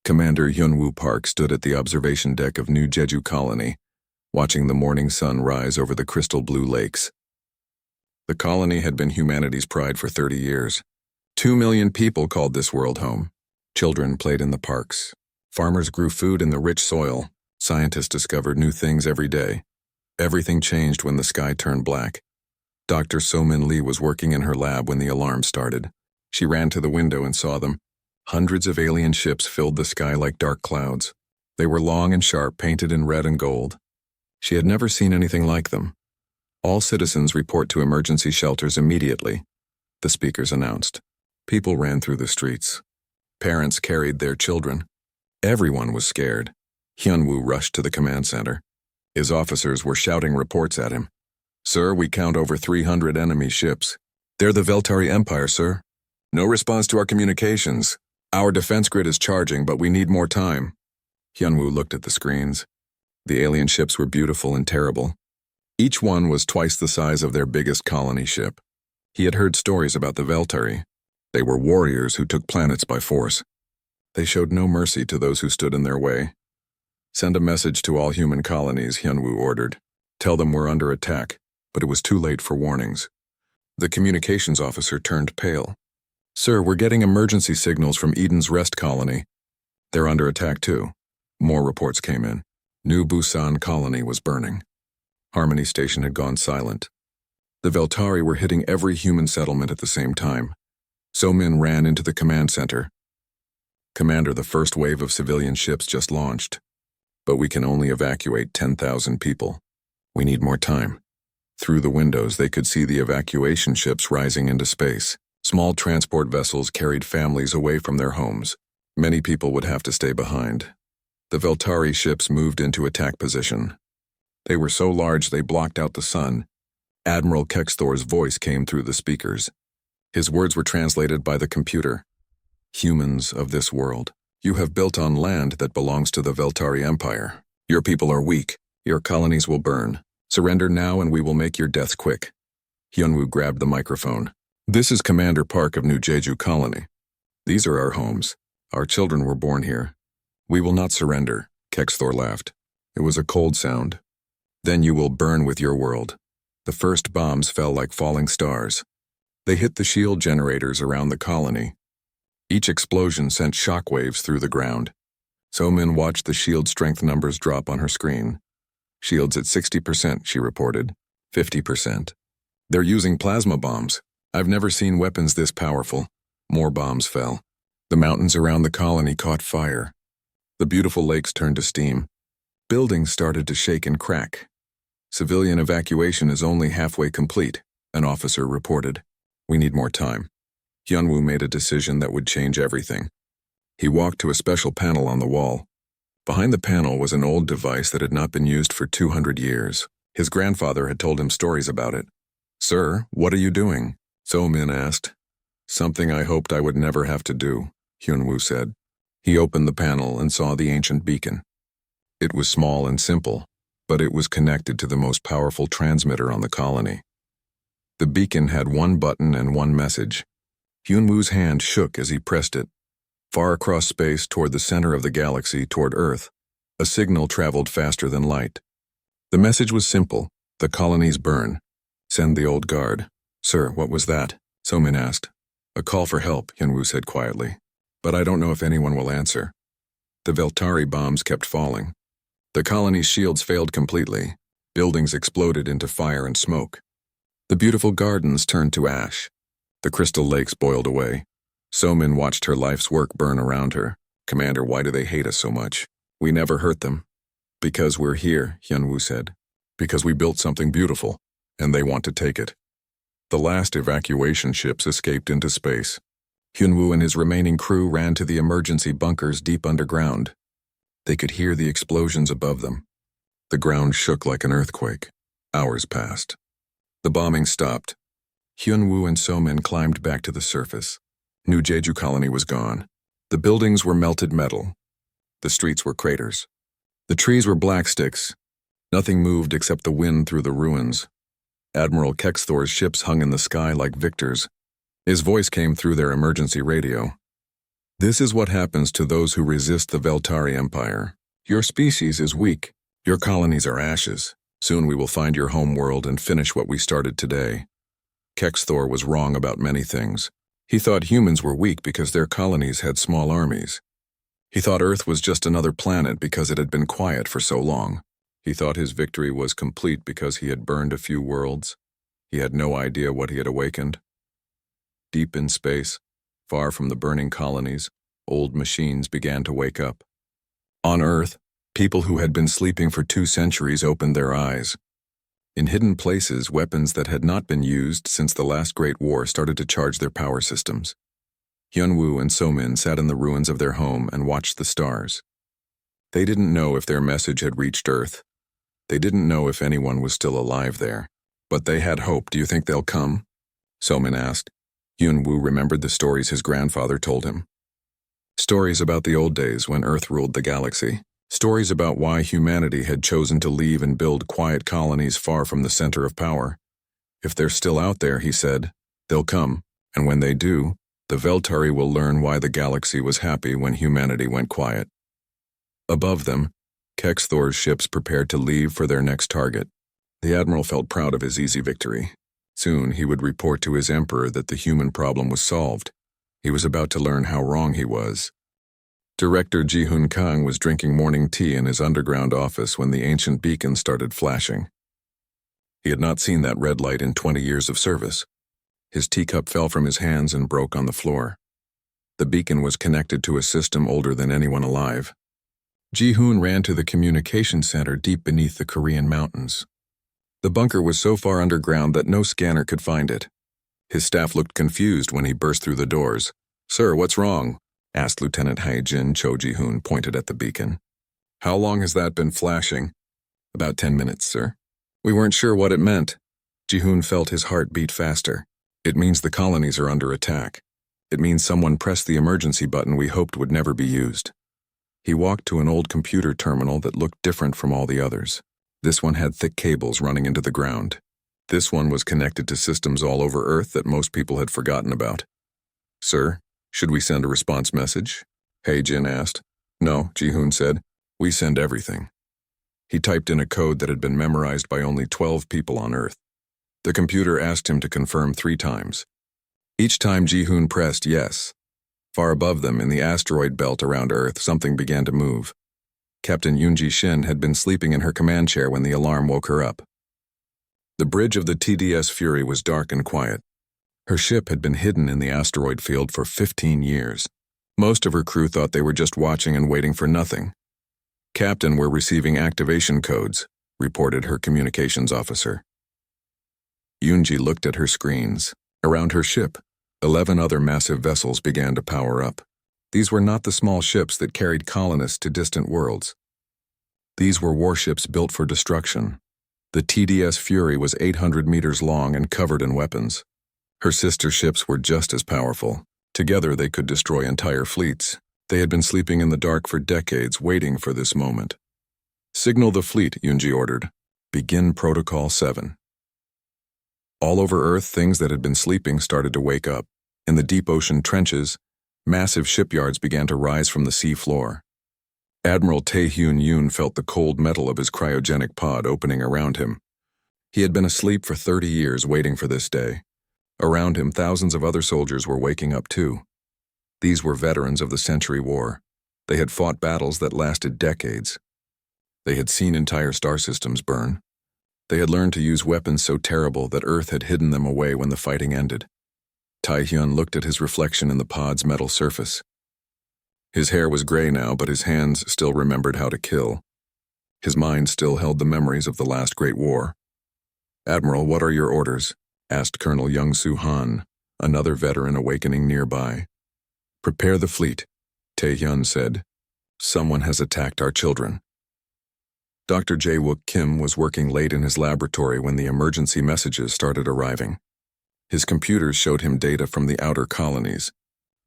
Commander Hyunwoo Park stood at the observation deck of New Jeju Colony, watching the morning sun rise over the crystal blue lakes. The colony had been humanity's pride for 30 years. 2 million people called this world home. Children played in the parks. Farmers grew food in the rich soil. Scientists discovered new things every day. Everything changed when the sky turned black. Dr. So-Min Lee was working in her lab when the alarm started. She ran to the window and saw them. Hundreds of alien ships filled the sky like dark clouds. They were long and sharp, painted in red and gold. She had never seen anything like them. All citizens report to emergency shelters immediately, the speakers announced. People ran through the streets. Parents carried their children. Everyone was scared. Hyunwoo rushed to the command center. His officers were shouting reports at him. "Sir, we count over 300 enemy ships. They're the Veltari Empire, sir. No response to our communications. Our defense grid is charging, but we need more time." Hyunwoo looked at the screens. The alien ships were beautiful and terrible. Each one was twice the size of their biggest colony ship. He had heard stories about the Veltari. They were warriors who took planets by force. They showed no mercy to those who stood in their way. "Send a message to all human colonies," Hyunwoo ordered. "Tell them we're under attack," but it was too late for warnings. The communications officer turned pale. "Sir, we're getting emergency signals from Eden's Rest colony. They're under attack too." More reports came in. New Busan colony was burning. Harmony Station had gone silent. The Veltari were hitting every human settlement at the same time. So-Min ran into the command center. "Commander, the first wave of civilian ships just launched, but we can only evacuate 10,000 people. We need more time." Through the windows, they could see the evacuation ships rising into space. Small transport vessels carried families away from their homes. Many people would have to stay behind. The Veltari ships moved into attack position. They were so large they blocked out the sun. Admiral Kexthor's voice came through the speakers. His words were translated by the computer. "Humans of this world, you have built on land that belongs to the Veltari Empire. Your people are weak. Your colonies will burn. Surrender now and we will make your deaths quick." Hyunwoo grabbed the microphone. "This is Commander Park of New Jeju Colony. These are our homes. Our children were born here. We will not surrender," Kexthor laughed. It was a cold sound. "Then you will burn with your world." The first bombs fell like falling stars. They hit the shield generators around the colony. Each explosion sent shockwaves through the ground. So-Min watched the shield strength numbers drop on her screen. "Shields at 60%, she reported. 50%. "They're using plasma bombs. I've never seen weapons this powerful." More bombs fell. The mountains around the colony caught fire. The beautiful lakes turned to steam. Buildings started to shake and crack. "Civilian evacuation is only halfway complete," an officer reported. "We need more time." Hyunwoo made a decision that would change everything. He walked to a special panel on the wall. Behind the panel was an old device that had not been used for 200 years. His grandfather had told him stories about it. "Sir, what are you doing?" So-Min asked. "Something I hoped I would never have to do," Hyunwoo said. He opened the panel and saw the ancient beacon. It was small and simple, but it was connected to the most powerful transmitter on the colony. The beacon had one button and one message. Hyunwoo's hand shook as he pressed it. Far across space toward the center of the galaxy, toward Earth, a signal traveled faster than light. The message was simple: "The colonies burn. Send the old guard." "Sir, what was that?" So-Min asked. "A call for help," Hyunwoo said quietly. "But I don't know if anyone will answer." The Veltari bombs kept falling. The colony's shields failed completely. Buildings exploded into fire and smoke. The beautiful gardens turned to ash. The crystal lakes boiled away. So-Min watched her life's work burn around her. "Commander, why do they hate us so much?" "We never hurt them." "Because we're here," Hyunwoo said. "Because we built something beautiful, and they want to take it." The last evacuation ships escaped into space. Hyunwoo and his remaining crew ran to the emergency bunkers deep underground. They could hear the explosions above them. The ground shook like an earthquake. Hours passed. The bombing stopped. Hyunwoo and So-Min climbed back to the surface. New Jeju Colony was gone. The buildings were melted metal. The streets were craters. The trees were black sticks. Nothing moved except the wind through the ruins. Admiral Kexthor's ships hung in the sky like victors. His voice came through their emergency radio. This is what happens to those who resist the Veltari Empire. Your species is weak. Your colonies are ashes. Soon we will find your home world and finish what we started today. Kexthor was wrong about many things. He thought humans were weak because their colonies had small armies. He thought Earth was just another planet because it had been quiet for so long. He thought his victory was complete because he had burned a few worlds. He had no idea what he had awakened. Deep in space, far from the burning colonies, old machines began to wake up. On Earth, people who had been sleeping for 2 centuries opened their eyes. In hidden places, weapons that had not been used since the last Great War started to charge their power systems. Hyunwoo and Somin sat in the ruins of their home and watched the stars. They didn't know if their message had reached Earth. They didn't know if anyone was still alive there. But they had hope. Do you think they'll come? Somin asked. Hyunwoo remembered the stories his grandfather told him. Stories about the old days when Earth ruled the galaxy. Stories about why humanity had chosen to leave and build quiet colonies far from the center of power. If they're still out there, he said, they'll come, and when they do, the Veltari will learn why the galaxy was happy when humanity went quiet. Above them, Kexthor's ships prepared to leave for their next target. The admiral felt proud of his easy victory. Soon he would report to his emperor that the human problem was solved. He was about to learn how wrong he was. Director Ji-Hoon Kang was drinking morning tea in his underground office when the ancient beacon started flashing. He had not seen that red light in 20 years of service. His teacup fell from his hands and broke on the floor. The beacon was connected to a system older than anyone alive. Ji-Hoon ran to the communication center deep beneath the Korean mountains. The bunker was so far underground that no scanner could find it. His staff looked confused when he burst through the doors. "Sir, what's wrong?" asked Lieutenant Hae-jin. Cho Ji-Hoon pointed at the beacon. "How long has that been flashing?" "About 10 minutes, sir." "We weren't sure what it meant." Ji-Hoon felt his heart beat faster. "It means the colonies are under attack. It means someone pressed the emergency button we hoped would never be used." He walked to an old computer terminal that looked different from all the others. This one had thick cables running into the ground. This one was connected to systems all over Earth that most people had forgotten about. "Sir, should we send a response message?" Hae-jin asked. "No," Ji-Hoon said. "We send everything." He typed in a code that had been memorized by only 12 people on Earth. The computer asked him to confirm 3 times. Each time Ji-Hoon pressed yes. Far above them, in the asteroid belt around Earth, something began to move. Captain Yoonji Shin had been sleeping in her command chair when the alarm woke her up. The bridge of the TDS Fury was dark and quiet. Her ship had been hidden in the asteroid field for 15 years. Most of her crew thought they were just watching and waiting for nothing. "Captain, we're receiving activation codes," reported her communications officer. Yoonji looked at her screens. Around her ship, 11 other massive vessels began to power up. These were not the small ships that carried colonists to distant worlds. These were warships built for destruction. The TDS Fury was 800 meters long and covered in weapons. Her sister ships were just as powerful. Together they could destroy entire fleets. They had been sleeping in the dark for decades, waiting for this moment. "Signal the fleet," Yoonji ordered. "Begin Protocol 7. All over Earth, things that had been sleeping started to wake up. In the deep ocean trenches, massive shipyards began to rise from the sea floor. Admiral Tae-Hyun Yoon felt the cold metal of his cryogenic pod opening around him. He had been asleep for 30 years waiting for this day. Around him, thousands of other soldiers were waking up too. These were veterans of the Century War. They had fought battles that lasted decades. They had seen entire star systems burn. They had learned to use weapons so terrible that Earth had hidden them away when the fighting ended. Tae-Hyun looked at his reflection in the pod's metal surface. His hair was gray now, but his hands still remembered how to kill. His mind still held the memories of the last Great War. "Admiral, what are your orders?" asked Colonel Young-Soo Han, another veteran awakening nearby. "Prepare the fleet," Tae-Hyun said. "Someone has attacked our children." Dr. Jae-wook Kim was working late in his laboratory when the emergency messages started arriving. His computers showed him data from the outer colonies.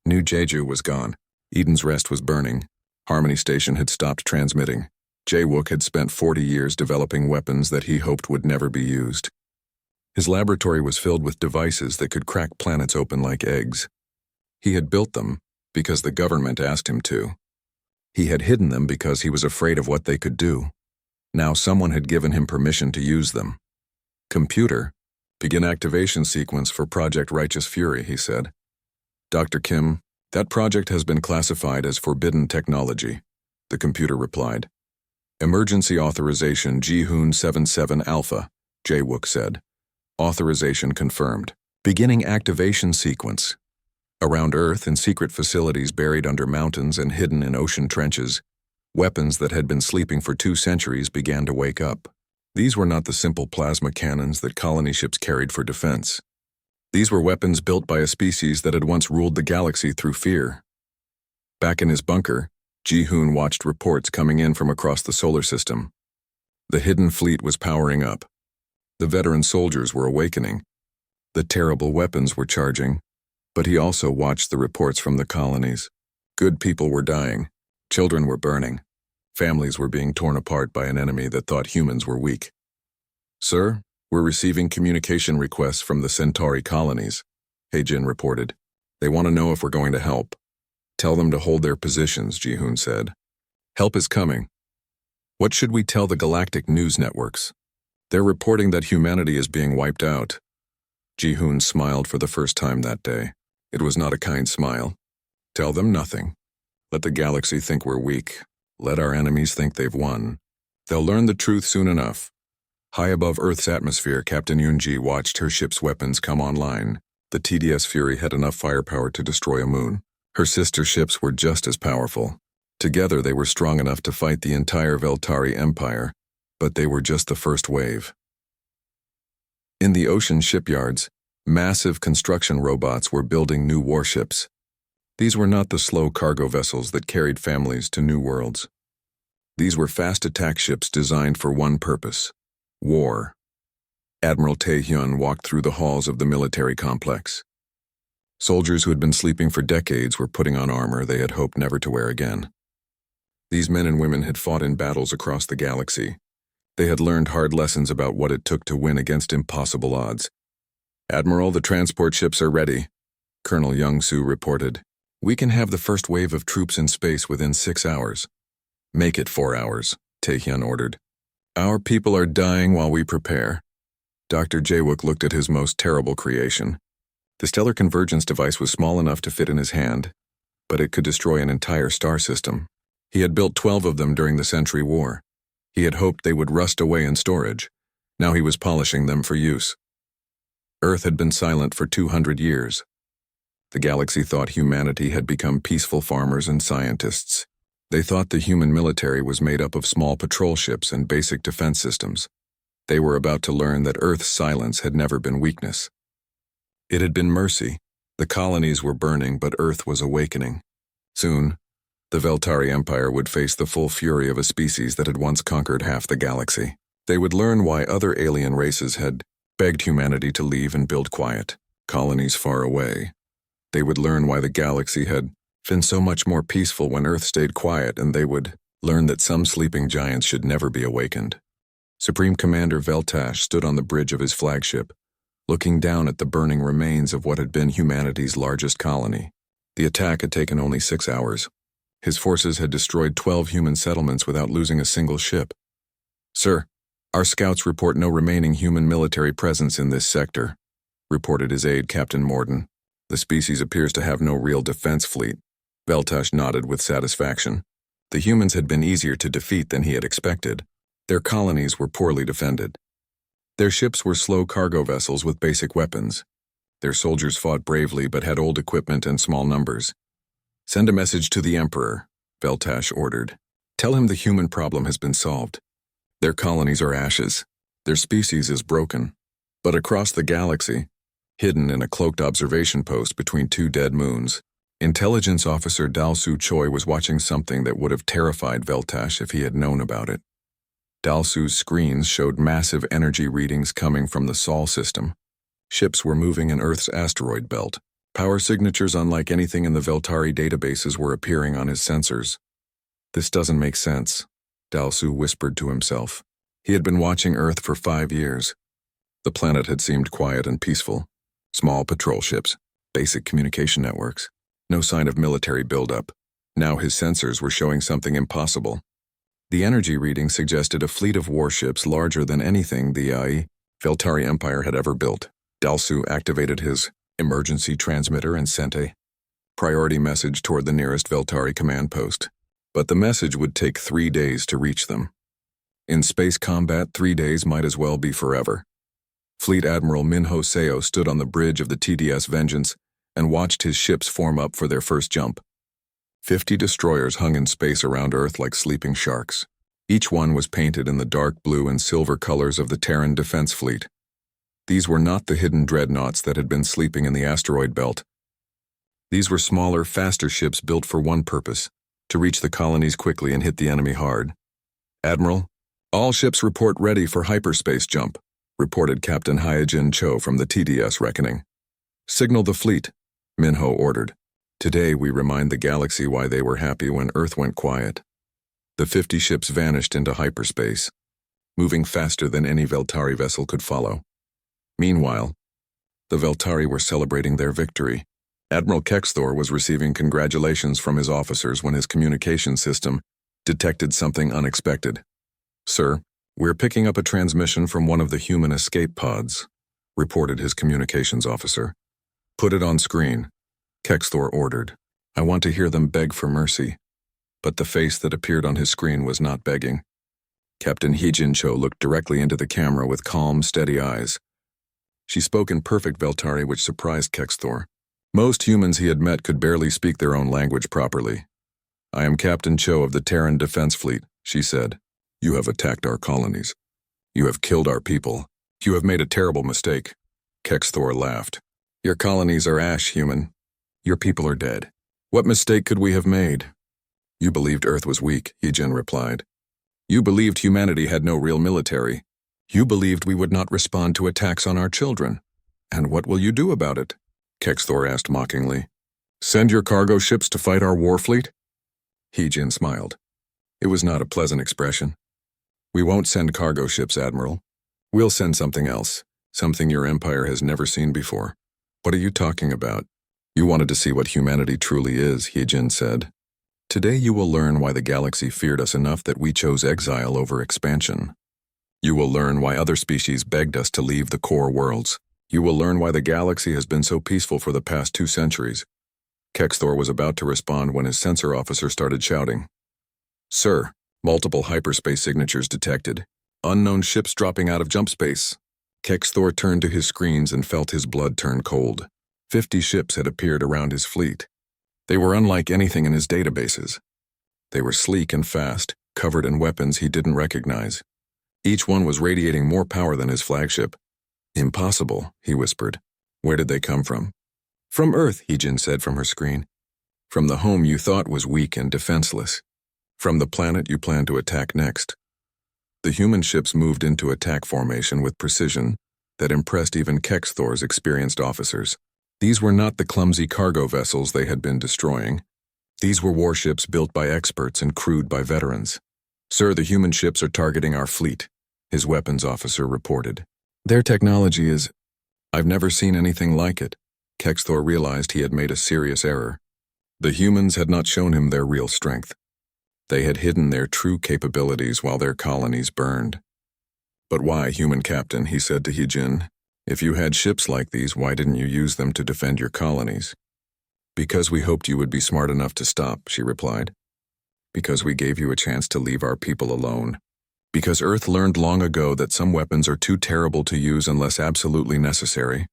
New Jeju was gone. Eden's Rest was burning. Harmony Station had stopped transmitting. Jae-wook had spent 40 years developing weapons that he hoped would never be used. His laboratory was filled with devices that could crack planets open like eggs. He had built them, because the government asked him to. He had hidden them because he was afraid of what they could do. Now someone had given him permission to use them. Computer, begin activation sequence for Project Righteous Fury, he said. Dr. Kim, that project has been classified as forbidden technology, the computer replied. Emergency authorization Jihoon 77 Alpha, Jae-wook said. Authorization confirmed. Beginning activation sequence. Around Earth, in secret facilities buried under mountains and hidden in ocean trenches, weapons that had been sleeping for 2 centuries began to wake up. These were not the simple plasma cannons that colony ships carried for defense. These were weapons built by a species that had once ruled the galaxy through fear. Back in his bunker, Ji-hoon watched reports coming in from across the solar system. The hidden fleet was powering up. The veteran soldiers were awakening. The terrible weapons were charging. But he also watched the reports from the colonies. Good people were dying. Children were burning. Families were being torn apart by an enemy that thought humans were weak. Sir, we're receiving communication requests from the Centauri colonies, Hae-jin reported. They want to know if we're going to help. Tell them to hold their positions, Ji-hoon said. Help is coming. What should we tell the galactic news networks? They're reporting that humanity is being wiped out. Ji-hoon smiled for the first time that day. It was not a kind smile. Tell them nothing. Let the galaxy think we're weak. Let our enemies think they've won. They'll learn the truth soon enough. High above Earth's atmosphere, Captain Yoon-ji watched her ship's weapons come online. The TDS Fury had enough firepower to destroy a moon. Her sister ships were just as powerful. Together they were strong enough to fight the entire Veltari Empire, but they were just the first wave. In the ocean shipyards, massive construction robots were building new warships. These were not the slow cargo vessels that carried families to new worlds. These were fast attack ships designed for one purpose: war. Admiral Tae-hyun walked through the halls of the military complex. Soldiers who had been sleeping for decades were putting on armor they had hoped never to wear again. These men and women had fought in battles across the galaxy. They had learned hard lessons about what it took to win against impossible odds. Admiral, the transport ships are ready, Colonel Young-soo reported. We can have the first wave of troops in space within 6 hours. Make it 4 hours, Tae-hyun ordered. Our people are dying while we prepare. Dr. Jae-wook looked at his most terrible creation. The stellar convergence device was small enough to fit in his hand, but it could destroy an entire star system. He had built 12 of them during the Century War. He had hoped they would rust away in storage. Now he was polishing them for use. Earth had been silent for 200 years. The galaxy thought humanity had become peaceful farmers and scientists. They thought the human military was made up of small patrol ships and basic defense systems. They were about to learn that Earth's silence had never been weakness. It had been mercy. The colonies were burning, but Earth was awakening. Soon, the Veltari Empire would face the full fury of a species that had once conquered half the galaxy. They would learn why other alien races had begged humanity to leave and build quiet colonies far away. They would learn why the galaxy had been so much more peaceful when Earth stayed quiet, and they would learn that some sleeping giants should never be awakened. Supreme Commander Veltash stood on the bridge of his flagship, looking down at the burning remains of what had been humanity's largest colony. The attack had taken only 6 hours. His forces had destroyed 12 human settlements without losing a single ship. Sir, our scouts report no remaining human military presence in this sector, reported his aide, Captain Morden. The species appears to have no real defense fleet. Veltash nodded with satisfaction. The humans had been easier to defeat than he had expected. Their colonies were poorly defended. Their ships were slow cargo vessels with basic weapons. Their soldiers fought bravely but had old equipment and small numbers. Send a message to the Emperor, Veltash ordered. Tell him the human problem has been solved. Their colonies are ashes. Their species is broken. But across the galaxy, hidden in a cloaked observation post between 2 dead moons, Intelligence Officer Dal-Soo Choi was watching something that would have terrified Veltash if he had known about it. Dal-Soo's screens showed massive energy readings coming from the Sol system. Ships were moving in Earth's asteroid belt. Power signatures unlike anything in the Veltari databases were appearing on his sensors. This doesn't make sense, Dal-Soo whispered to himself. He had been watching Earth for 5 years. The planet had seemed quiet and peaceful. Small patrol ships, basic communication networks. No sign of military buildup. Now his sensors were showing something impossible. The energy reading suggested a fleet of warships larger than anything the Veltari Empire had ever built. Dalsu activated his emergency transmitter and sent a priority message toward the nearest Veltari command post. But the message would take 3 days to reach them. In space combat, 3 days might as well be forever. Fleet Admiral Minho Seo stood on the bridge of the TDS Vengeance and watched his ships form up for their first jump. 50 destroyers hung in space around Earth like sleeping sharks. Each one was painted in the dark blue and silver colors of the Terran Defense Fleet. These were not the hidden dreadnoughts that had been sleeping in the asteroid belt. These were smaller, faster ships built for one purpose: to reach the colonies quickly and hit the enemy hard. "Admiral, all ships report ready for hyperspace jump," reported Captain Hyojin Cho from the TDS Reckoning. "Signal the fleet," Minho ordered. "Today we remind the galaxy why they were happy when Earth went quiet." The 50 ships vanished into hyperspace, moving faster than any Veltari vessel could follow. Meanwhile, the Veltari were celebrating their victory. Admiral Kexthor was receiving congratulations from his officers when his communication system detected something unexpected. "Sir, we're picking up a transmission from one of the human escape pods," reported his communications officer. "Put it on screen," Kexthor ordered. "I want to hear them beg for mercy." But the face that appeared on his screen was not begging. Captain Hyojin Cho looked directly into the camera with calm, steady eyes. She spoke in perfect Veltari, which surprised Kexthor. Most humans he had met could barely speak their own language properly. "I am Captain Cho of the Terran Defense Fleet," she said. "You have attacked our colonies. You have killed our people. You have made a terrible mistake." Kexthor laughed. "Your colonies are ash, human. Your people are dead. What mistake could we have made?" "You believed Earth was weak," Hyojin replied. "You believed humanity had no real military. You believed we would not respond to attacks on our children. And what will you do about it?" Kexthor asked mockingly. "Send your cargo ships to fight our war fleet?" Hyojin smiled. It was not a pleasant expression. "We won't send cargo ships, Admiral. We'll send something else, something your empire has never seen before." "What are you talking about?" "You wanted to see what humanity truly is," Hyojin said. "Today you will learn why the galaxy feared us enough that we chose exile over expansion. You will learn why other species begged us to leave the core worlds. You will learn why the galaxy has been so peaceful for the past 2 centuries. Kexthor was about to respond when his sensor officer started shouting. "Sir, multiple hyperspace signatures detected. Unknown ships dropping out of jump space." Kexthor turned to his screens and felt his blood turn cold. 50 ships had appeared around his fleet. They were unlike anything in his databases. They were sleek and fast, covered in weapons he didn't recognize. Each one was radiating more power than his flagship. "Impossible," he whispered. "Where did they come from?" "From Earth," Hyojin said from her screen. "From the home you thought was weak and defenseless. From the planet you planned to attack next." The human ships moved into attack formation with precision that impressed even Kexthor's experienced officers. These were not the clumsy cargo vessels they had been destroying. These were warships built by experts and crewed by veterans. "Sir, the human ships are targeting our fleet," his weapons officer reported. "Their technology is... I've never seen anything like it." Kexthor realized he had made a serious error. The humans had not shown him their real strength. They had hidden their true capabilities while their colonies burned. "But why, human captain," he said to Hyojin. "If you had ships like these, why didn't you use them to defend your colonies?" "Because we hoped you would be smart enough to stop," she replied. "Because we gave you a chance to leave our people alone. Because Earth learned long ago that some weapons are too terrible to use unless absolutely necessary.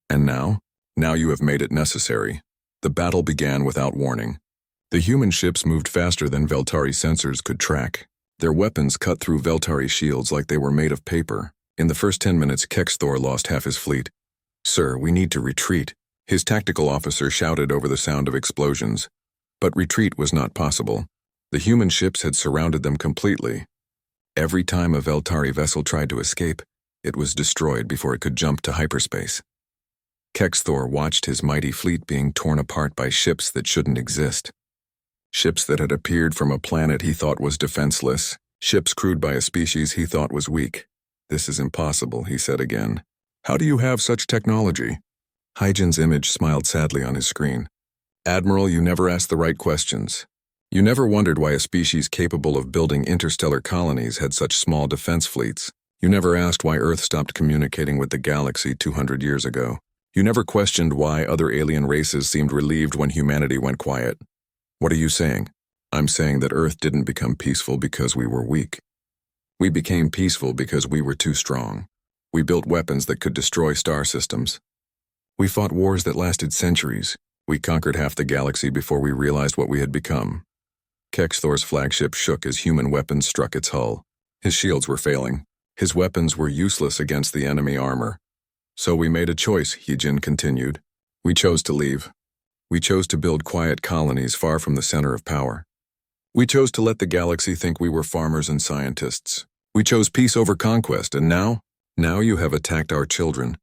And now? Now you have made it necessary." The battle began without warning. The human ships moved faster than Veltari sensors could track. Their weapons cut through Veltari shields like they were made of paper. In the first 10 minutes, Kexthor lost half his fleet. "Sir, we need to retreat," his tactical officer shouted over the sound of explosions. But retreat was not possible. The human ships had surrounded them completely. Every time a Veltari vessel tried to escape, it was destroyed before it could jump to hyperspace. Kexthor watched his mighty fleet being torn apart by ships that shouldn't exist. Ships that had appeared from a planet he thought was defenseless, ships crewed by a species he thought was weak. "This is impossible," he said again. "How do you have such technology?" Hyojin's image smiled sadly on his screen. Admiral, you never asked the right questions. You never wondered why a species capable of building interstellar colonies had such small defense fleets. You never asked why Earth stopped communicating with the galaxy 200 years ago. You never questioned why other alien races seemed relieved when humanity went quiet. What are you saying? I'm saying that Earth didn't become peaceful because we were weak. We became peaceful because we were too strong. We built weapons that could destroy star systems. We fought wars that lasted centuries. We conquered half the galaxy before we realized what we had become. Kexthor's flagship shook as human weapons struck its hull. His shields were failing. His weapons were useless against the enemy armor. So we made a choice, Hyejin continued. We chose to leave. We chose to build quiet colonies far from the center of power. We chose to let the galaxy think we were farmers and scientists. We chose peace over conquest, and now you have attacked our children.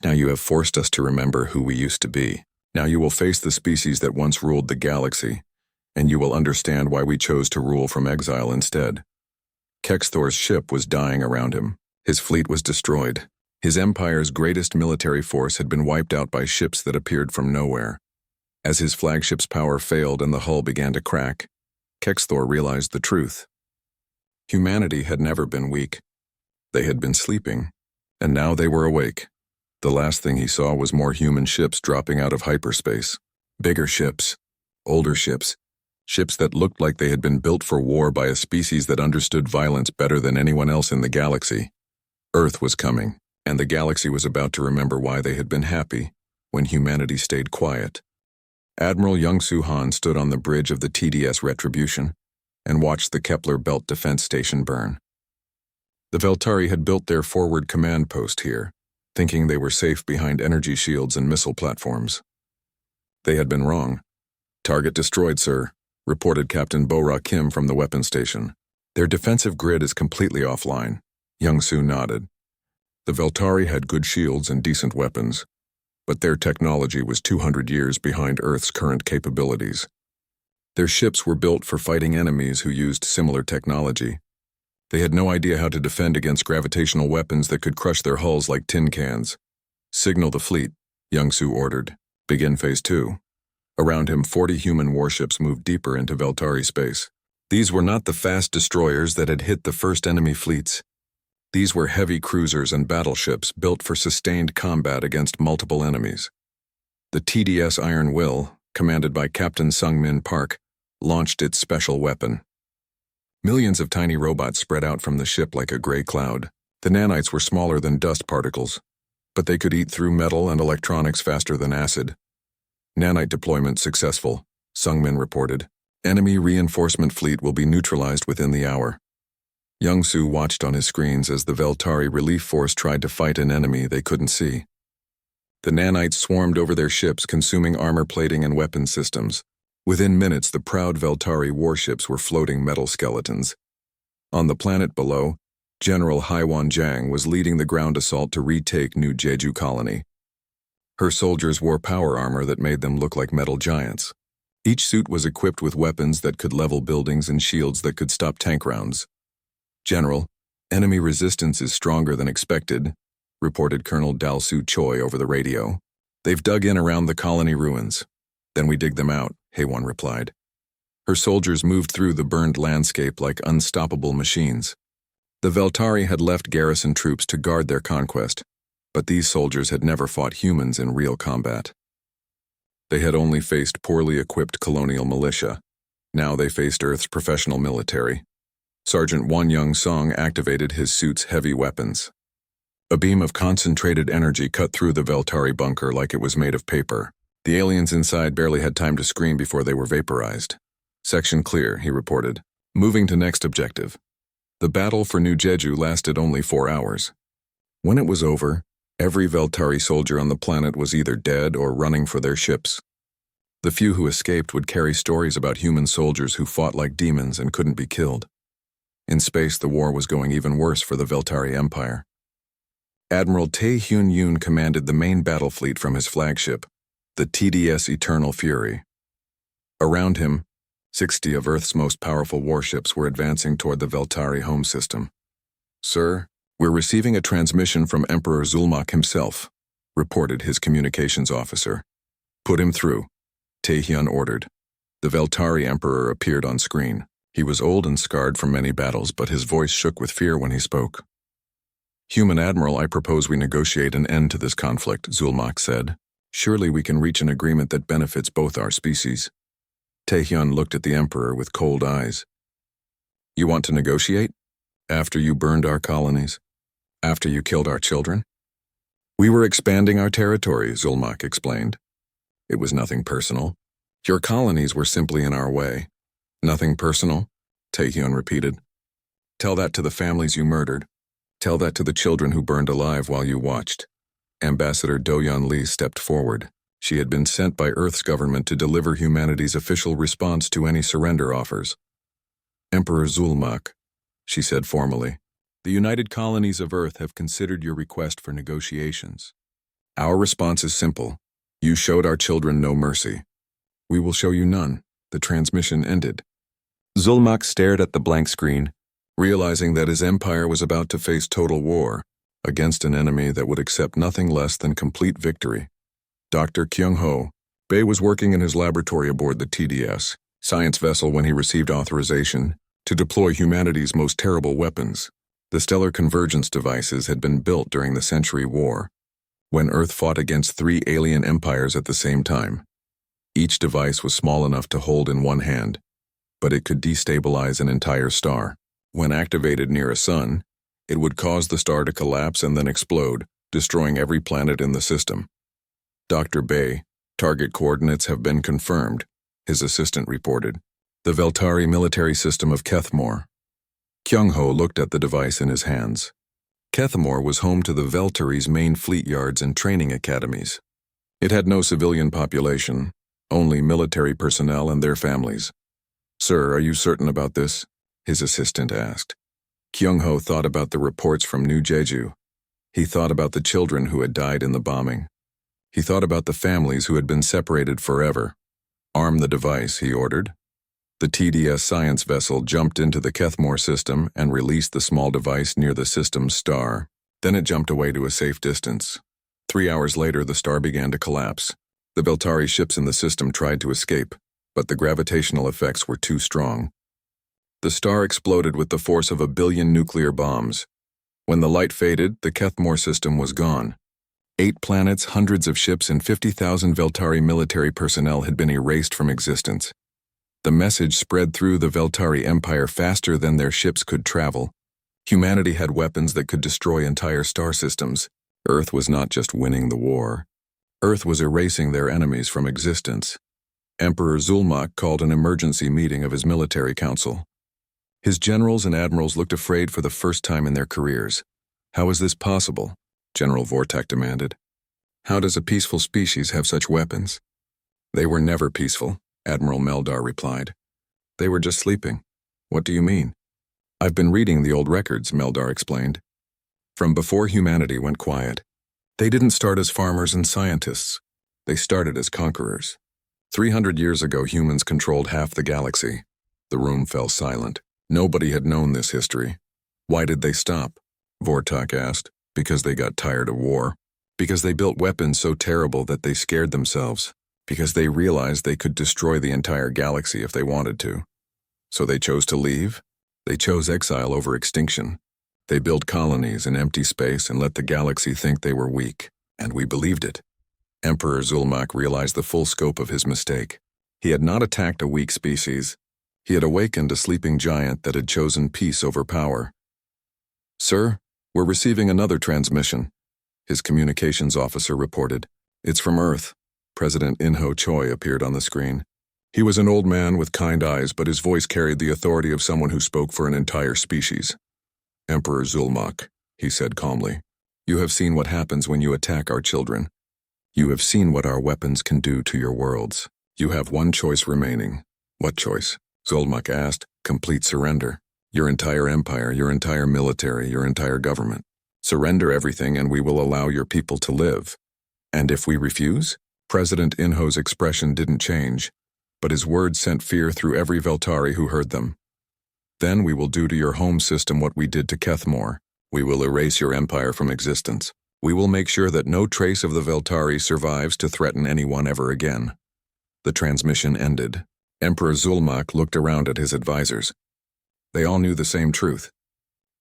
Now you have forced us to remember who we used to be. Now you will face the species that once ruled the galaxy, and you will understand why we chose to rule from exile instead. Kexthor's ship was dying around him. His fleet was destroyed. His empire's greatest military force had been wiped out by ships that appeared from nowhere. As his flagship's power failed and the hull began to crack, Kexthor realized the truth. Humanity had never been weak. They had been sleeping, and now they were awake. The last thing he saw was more human ships dropping out of hyperspace. Bigger ships, older ships, ships that looked like they had been built for war by a species that understood violence better than anyone else in the galaxy. Earth was coming, and the galaxy was about to remember why they had been happy when humanity stayed quiet. Admiral Young-Soo Han stood on the bridge of the TDS Retribution and watched the Kepler Belt Defense Station burn. The Veltari had built their forward command post here, thinking they were safe behind energy shields and missile platforms. They had been wrong. "Target destroyed, sir," reported Captain Bo-Ra Kim from the weapons station. "Their defensive grid is completely offline." Young-Soo nodded. The Veltari had good shields and decent weapons, but their technology was 200 years behind Earth's current capabilities. Their ships were built for fighting enemies who used similar technology. They had no idea how to defend against gravitational weapons that could crush their hulls like tin cans. "Signal the fleet," Young-Soo ordered. "Begin Phase 2. Around him, 40 human warships moved deeper into Veltari space. These were not the fast destroyers that had hit the first enemy fleets. These were heavy cruisers and battleships built for sustained combat against multiple enemies. The TDS Iron Will, commanded by Captain Sung-Min Park, launched its special weapon. Millions of tiny robots spread out from the ship like a gray cloud. The nanites were smaller than dust particles, but they could eat through metal and electronics faster than acid. "Nanite deployment successful," Sung-Min reported. "Enemy reinforcement fleet will be neutralized within the hour." Young-Soo watched on his screens as the Veltari relief force tried to fight an enemy they couldn't see. The nanites swarmed over their ships, consuming armor plating and weapon systems. Within minutes, the proud Veltari warships were floating metal skeletons. On the planet below, General Haiwan Jiang was leading the ground assault to retake New Jeju Colony. Her soldiers wore power armor that made them look like metal giants. Each suit was equipped with weapons that could level buildings and shields that could stop tank rounds. "General, enemy resistance is stronger than expected," reported Colonel Dal-Soo Choi over the radio. "They've dug in around the colony ruins." "Then we dig them out," Haiwan replied. Her soldiers moved through the burned landscape like unstoppable machines. The Veltari had left garrison troops to guard their conquest, but these soldiers had never fought humans in real combat. They had only faced poorly equipped colonial militia. Now they faced Earth's professional military. Sergeant Wan Young-Song activated his suit's heavy weapons. A beam of concentrated energy cut through the Veltari bunker like it was made of paper. The aliens inside barely had time to scream before they were vaporized. "Section clear," he reported. "Moving to next objective." The battle for New Jeju lasted only 4 hours. When it was over, every Veltari soldier on the planet was either dead or running for their ships. The few who escaped would carry stories about human soldiers who fought like demons and couldn't be killed. In space, the war was going even worse for the Veltari Empire. Admiral Tae Hyun-yoon commanded the main battle fleet from his flagship, the TDS Eternal Fury. Around him, 60 of Earth's most powerful warships were advancing toward the Veltari home system. "Sir, we're receiving a transmission from Emperor Zulmak himself," reported his communications officer. "Put him through." Taehyun ordered. The Veltari Emperor appeared on screen. He was old and scarred from many battles, but his voice shook with fear when he spoke. "Human Admiral, I propose we negotiate an end to this conflict," Zulmak said. "Surely we can reach an agreement that benefits both our species." Taehyun looked at the Emperor with cold eyes. "You want to negotiate? After you burned our colonies? After you killed our children?" "We were expanding our territory," Zulmak explained. "It was nothing personal. Your colonies were simply in our way." "Nothing personal?" Taehyun repeated. "Tell that to the families you murdered. Tell that to the children who burned alive while you watched." Ambassador Do-yeon Lee stepped forward. She had been sent by Earth's government to deliver humanity's official response to any surrender offers. "Emperor Zulmak," she said formally, "the United Colonies of Earth have considered your request for negotiations. Our response is simple. You showed our children no mercy. We will show you none." The transmission ended. Zulmak stared at the blank screen, realizing that his empire was about to face total war against an enemy that would accept nothing less than complete victory. Dr. Kyung-ho Bae was working in his laboratory aboard the TDS science vessel when he received authorization to deploy humanity's most terrible weapons. The stellar convergence devices had been built during the Century War, when Earth fought against 3 alien empires at the same time. Each device was small enough to hold in one hand, but it could destabilize an entire star. When activated near a sun, it would cause the star to collapse and then explode, destroying every planet in the system. "Dr. Bae, target coordinates have been confirmed," his assistant reported. "The Veltari military system of Kethmore." Kyung-ho looked at the device in his hands. Kethmore was home to the Veltari's main fleet yards and training academies. It had no civilian population, only military personnel and their families. "Sir, are you certain about this?" his assistant asked. Kyung-ho thought about the reports from New Jeju. He thought about the children who had died in the bombing. He thought about the families who had been separated forever. "Arm the device," he ordered. The TDS science vessel jumped into the Kethmore system and released the small device near the system's star. Then it jumped away to a safe distance. 3 hours later, the star began to collapse. The Veltari ships in the system tried to escape, but the gravitational effects were too strong. The star exploded with the force of 1 billion nuclear bombs. When the light faded, the Kethmore system was gone. 8 planets, hundreds of ships, and 50,000 Veltari military personnel had been erased from existence. The message spread through the Veltari Empire faster than their ships could travel. Humanity had weapons that could destroy entire star systems. Earth was not just winning the war. Earth was erasing their enemies from existence. Emperor Zulmak called an emergency meeting of his military council. His generals and admirals looked afraid for the first time in their careers. "How is this possible?" General Vortak demanded. "How does a peaceful species have such weapons?" "They were never peaceful," Admiral Meldar replied. "They were just sleeping." "What do you mean?" "I've been reading the old records," Meldar explained. "From before humanity went quiet. They didn't start as farmers and scientists. They started as conquerors. 300 years ago, humans controlled half the galaxy." The room fell silent. Nobody had known this history. "Why did they stop?" Vortak asked. "Because they got tired of war. Because they built weapons so terrible that they scared themselves. Because they realized they could destroy the entire galaxy if they wanted to. So they chose to leave? They chose exile over extinction. They built colonies in empty space and let the galaxy think they were weak, and we believed it." Emperor Zulmak realized the full scope of his mistake. He had not attacked a weak species. He had awakened a sleeping giant that had chosen peace over power. "Sir, we're receiving another transmission," his communications officer reported. "It's from Earth." President In-ho Choi appeared on the screen. He was an old man with kind eyes, but his voice carried the authority of someone who spoke for an entire species. "Emperor Zulmak," he said calmly, "you have seen what happens when you attack our children. You have seen what our weapons can do to your worlds. You have one choice remaining." "What choice?" Zulmak asked. "Complete surrender. Your entire empire, your entire military, your entire government. Surrender everything and we will allow your people to live." "And if we refuse?" President In-ho's expression didn't change, but his words sent fear through every Veltari who heard them. "Then we will do to your home system what we did to Kethmore. We will erase your empire from existence. We will make sure that no trace of the Veltari survives to threaten anyone ever again." The transmission ended. Emperor Zulmak looked around at his advisors. They all knew the same truth.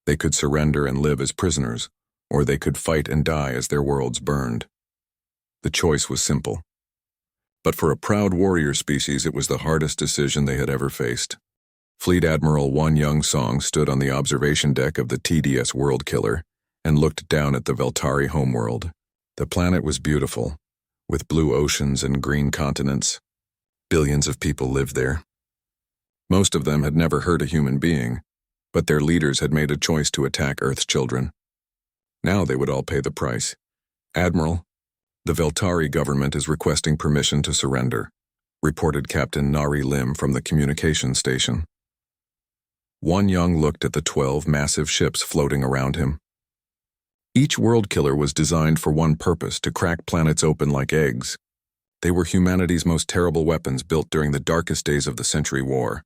They could surrender and live as prisoners, or they could fight and die as their worlds burned. The choice was simple. But for a proud warrior species, it was the hardest decision they had ever faced. Fleet Admiral Wan Young Song stood on the observation deck of the TDS World Killer and looked down at the Veltari homeworld. The planet was beautiful, with blue oceans and green continents. Billions of people lived there. Most of them had never hurt a human being, but their leaders had made a choice to attack Earth's children. Now they would all pay the price. Admiral, the Veltari government is requesting permission to surrender, reported Captain Nari Lim from the communication station. Wan Young looked at the 12 massive ships floating around him. Each world killer was designed for one purpose: to crack planets open like eggs. They were humanity's most terrible weapons, built during the darkest days of the Century War.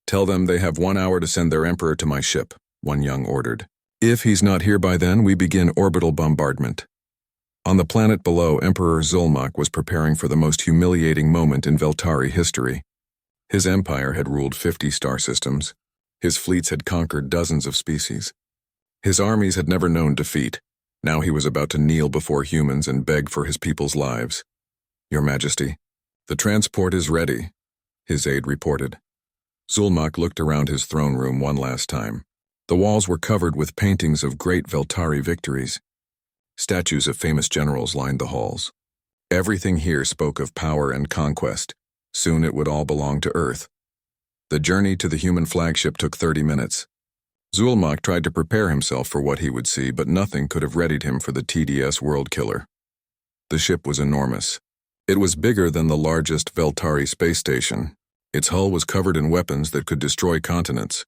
Tell them they have 1 hour to send their emperor to my ship, Wan Young ordered. If he's not here by then, we begin orbital bombardment. On the planet below, Emperor Zulmak was preparing for the most humiliating moment in Veltari history. His empire had ruled 50 star systems. His fleets had conquered dozens of species. His armies had never known defeat. Now he was about to kneel before humans and beg for his people's lives. Your Majesty, the transport is ready, his aide reported. Zulmak looked around his throne room one last time. The walls were covered with paintings of great Veltari victories. Statues of famous generals lined the halls. Everything here spoke of power and conquest. Soon it would all belong to Earth. The journey to the human flagship took 30 minutes. Zulmak tried to prepare himself for what he would see, but nothing could have readied him for the TDS World Killer. The ship was enormous. It was bigger than the largest Veltari space station. Its hull was covered in weapons that could destroy continents.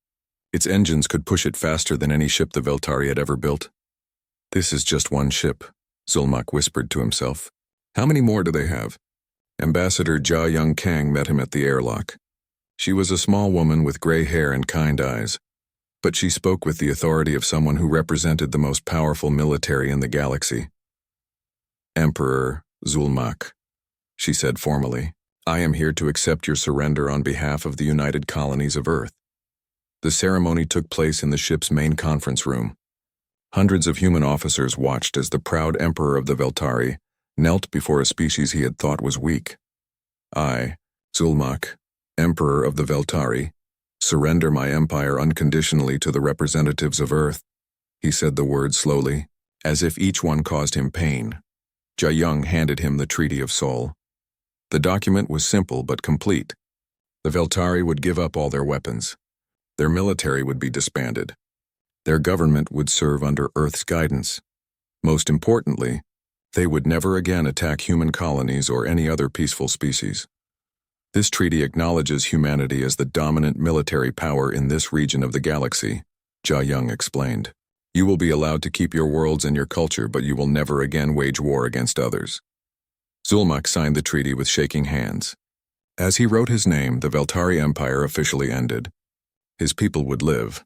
Its engines could push it faster than any ship the Veltari had ever built. This is just one ship, Zulmak whispered to himself. How many more do they have? Ambassador Jia Young Kang met him at the airlock. She was a small woman with gray hair and kind eyes, but she spoke with the authority of someone who represented the most powerful military in the galaxy. Emperor Zulmak, she said formally, I am here to accept your surrender on behalf of the United Colonies of Earth. The ceremony took place in the ship's main conference room. Hundreds of human officers watched as the proud emperor of the Veltari knelt before a species he had thought was weak. I, Zulmak, Emperor of the Veltari, surrender my empire unconditionally to the representatives of Earth. He said the words slowly, as if each one caused him pain. Jia Young handed him the Treaty of Soul. The document was simple but complete. The Veltari would give up all their weapons. Their military would be disbanded. Their government would serve under Earth's guidance. Most importantly, they would never again attack human colonies or any other peaceful species. This treaty acknowledges humanity as the dominant military power in this region of the galaxy, Jia Young explained. You will be allowed to keep your worlds and your culture, but you will never again wage war against others. Zulmak signed the treaty with shaking hands. As he wrote his name, the Veltari Empire officially ended. His people would live,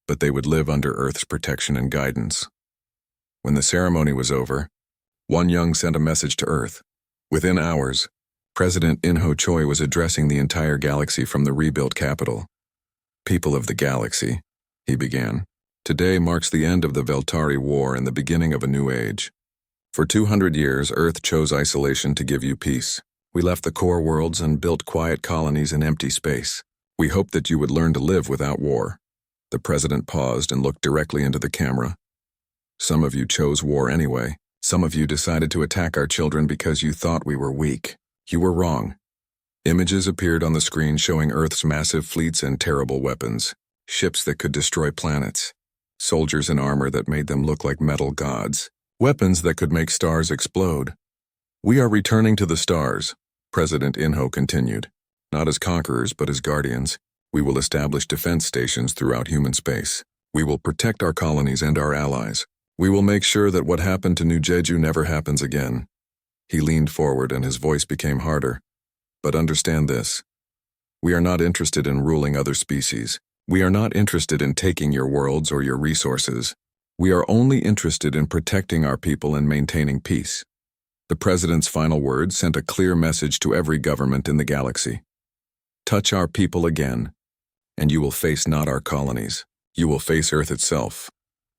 but they would live under Earth's protection and guidance. When the ceremony was over, Wan Young sent a message to Earth. Within hours, President In-Ho Choi was addressing the entire galaxy from the rebuilt capital. People of the galaxy, he began, today marks the end of the Veltari War and the beginning of a new age. For 200 years, Earth chose isolation to give you peace. We left the core worlds and built quiet colonies in empty space. We hoped that you would learn to live without war. The president paused and looked directly into the camera. Some of you chose war anyway. Some of you decided to attack our children because you thought we were weak. You were wrong. Images appeared on the screen showing Earth's massive fleets and terrible weapons, ships that could destroy planets, soldiers in armor that made them look like metal gods, weapons that could make stars explode. We are returning to the stars, President In-Ho continued. Not as conquerors, but as guardians. We will establish defense stations throughout human space. We will protect our colonies and our allies. We will make sure that what happened to New Jeju never happens again. He leaned forward and his voice became harder. But understand this. We are not interested in ruling other species. We are not interested in taking your worlds or your resources. We are only interested in protecting our people and maintaining peace. The president's final words sent a clear message to every government in the galaxy. Touch our people again, and you will face not our colonies. You will face Earth itself.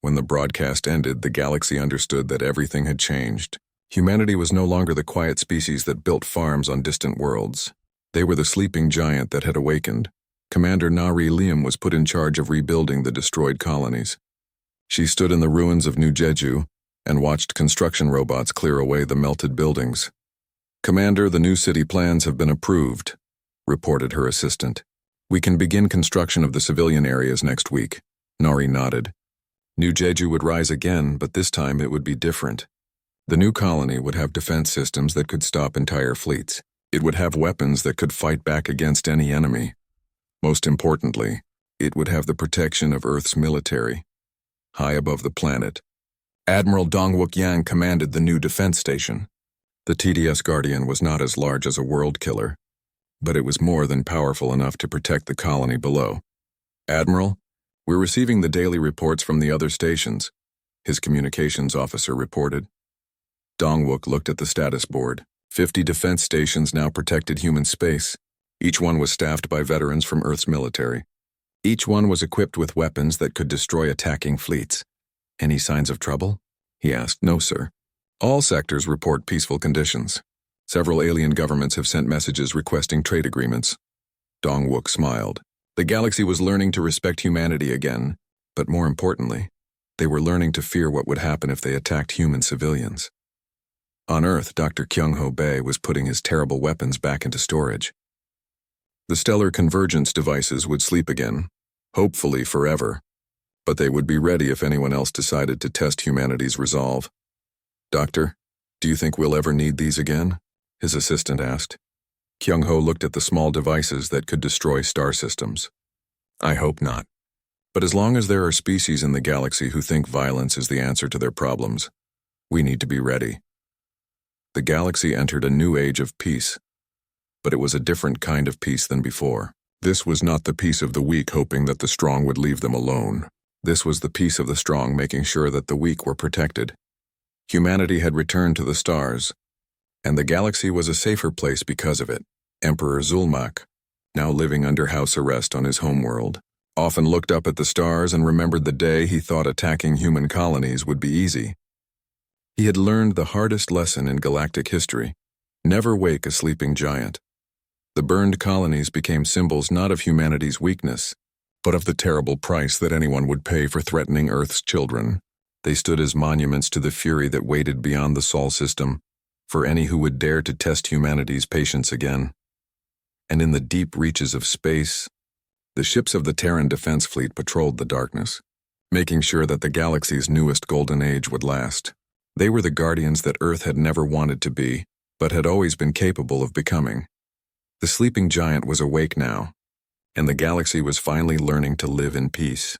When the broadcast ended, the galaxy understood that everything had changed. Humanity was no longer the quiet species that built farms on distant worlds. They were the sleeping giant that had awakened. Commander Narration was put in charge of rebuilding the destroyed colonies. She stood in the ruins of New Jeju and watched construction robots clear away the melted buildings. "Commander, the new city plans have been approved," reported her assistant. "We can begin construction of the civilian areas next week." Nari nodded. New Jeju would rise again, but this time it would be different. The new colony would have defense systems that could stop entire fleets. It would have weapons that could fight back against any enemy. Most importantly, it would have the protection of Earth's military. High above the planet, Admiral Dongwook Yang commanded the new defense station. The TDS Guardian was not as large as a world killer, but it was more than powerful enough to protect the colony below. "Admiral, we're receiving the daily reports from the other stations," his communications officer reported. Dongwook looked at the status board. 50 defense stations now protected human space. Each one was staffed by veterans from Earth's military. Each one was equipped with weapons that could destroy attacking fleets. "Any signs of trouble?" he asked. "No, sir. All sectors report peaceful conditions. Several alien governments have sent messages requesting trade agreements." Dongwook smiled. The galaxy was learning to respect humanity again, but more importantly, they were learning to fear what would happen if they attacked human civilians. On Earth, Dr. Kyung-ho Bae was putting his terrible weapons back into storage. The stellar convergence devices would sleep again, hopefully forever, but they would be ready if anyone else decided to test humanity's resolve. "Doctor, do you think we'll ever need these again?" his assistant asked. Kyung-ho looked at the small devices that could destroy star systems. "I hope not. But as long as there are species in the galaxy who think violence is the answer to their problems, we need to be ready." The galaxy entered a new age of peace, but it was a different kind of peace than before. This was not the peace of the weak hoping that the strong would leave them alone. This was the peace of the strong making sure that the weak were protected. Humanity had returned to the stars, and the galaxy was a safer place because of it. Emperor Zulmak, now living under house arrest on his homeworld, often looked up at the stars and remembered the day he thought attacking human colonies would be easy. He had learned the hardest lesson in galactic history: never wake a sleeping giant. The burned colonies became symbols not of humanity's weakness, but of the terrible price that anyone would pay for threatening Earth's children. They stood as monuments to the fury that waited beyond the Sol system, for any who would dare to test humanity's patience again. And in the deep reaches of space, the ships of the Terran Defense Fleet patrolled the darkness, making sure that the galaxy's newest golden age would last. They were the guardians that Earth had never wanted to be, but had always been capable of becoming. The sleeping giant was awake now, and the galaxy was finally learning to live in peace.